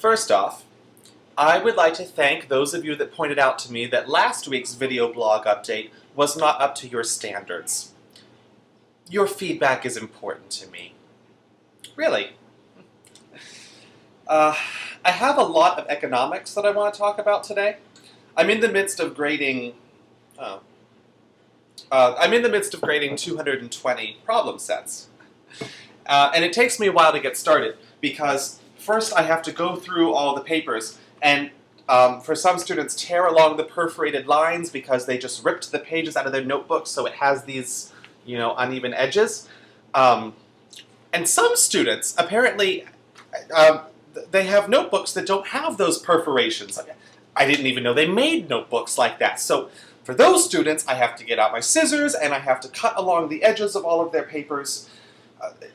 First off, I would like to thank those of you that pointed out to me that last week's video blog update was not up to your standards. Your feedback is important to me. Really. I have a lot of economics that I want to talk about today. I'm in the midst of grading 220 problem sets. And it takes me a while to get started because first I have to go through all the papers and for some students tear along the perforated lines because they just ripped the pages out of their notebooks so it has these, uneven edges. And some students apparently they have notebooks that don't have those perforations. I didn't even know they made notebooks like that. So for those students, I have to get out my scissors and I have to cut along the edges of all of their papers.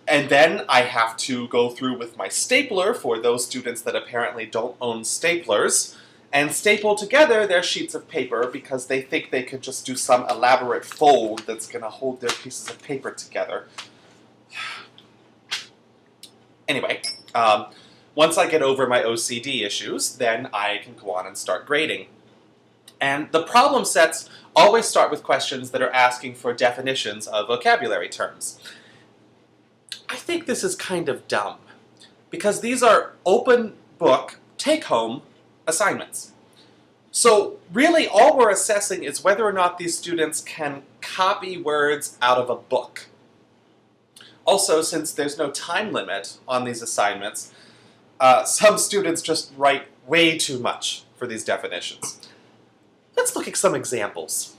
And then I have to go through with my stapler for those students that apparently don't own staplers and staple together their sheets of paper because they think they could just do some elaborate fold that's going to hold their pieces of paper together. Anyway, once I get over my OCD issues, then I can go on and start grading. And the problem sets always start with questions that are asking for definitions of vocabulary terms. I think this is kind of dumb, because these are open book, take-home assignments. So really all we're assessing is whether or not these students can copy words out of a book. Also, since there's no time limit on these assignments, some students just write way too much for these definitions. Let's look at some examples.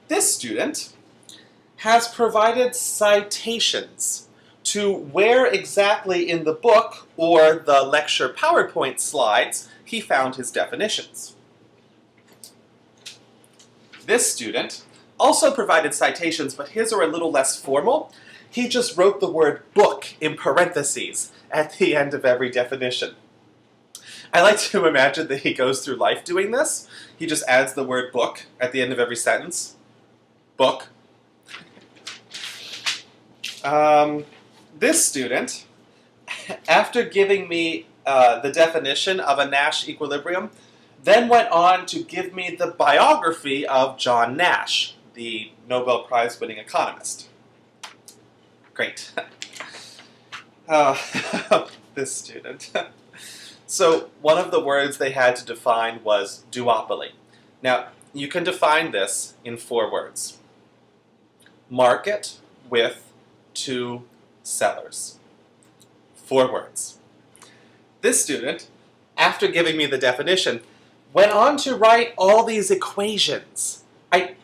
This student has provided citations to where exactly in the book or the lecture PowerPoint slides he found his definitions. This student also provided citations, but his are a little less formal. He just wrote the word book in parentheses at the end of every definition. I like to imagine that he goes through life doing this. He just adds the word book at the end of every sentence. Book. This student, after giving me the definition of a Nash equilibrium, then went on to give me the biography of John Nash, the Nobel Prize-winning economist. Great. This student. So one of the words they had to define was duopoly. Now, you can define this in 4 words. Market with 2 sellers. 4 words. This student, after giving me the definition, went on to write all these equations. I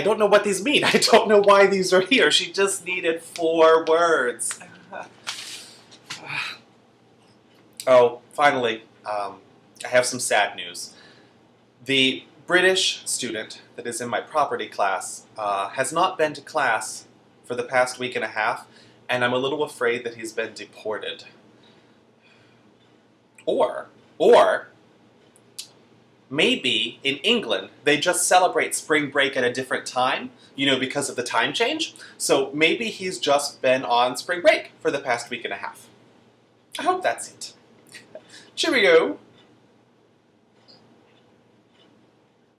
don't know what these mean. I don't know why these are here. She just needed 4 words. Oh, finally, I have some sad news. The British student that is in my property class has not been to class for the past week and a half, and I'm a little afraid that he's been deported. Or maybe in England they just celebrate spring break at a different time, because of the time change. So maybe he's just been on spring break for the past week and a half. I hope that's it. Cheerio!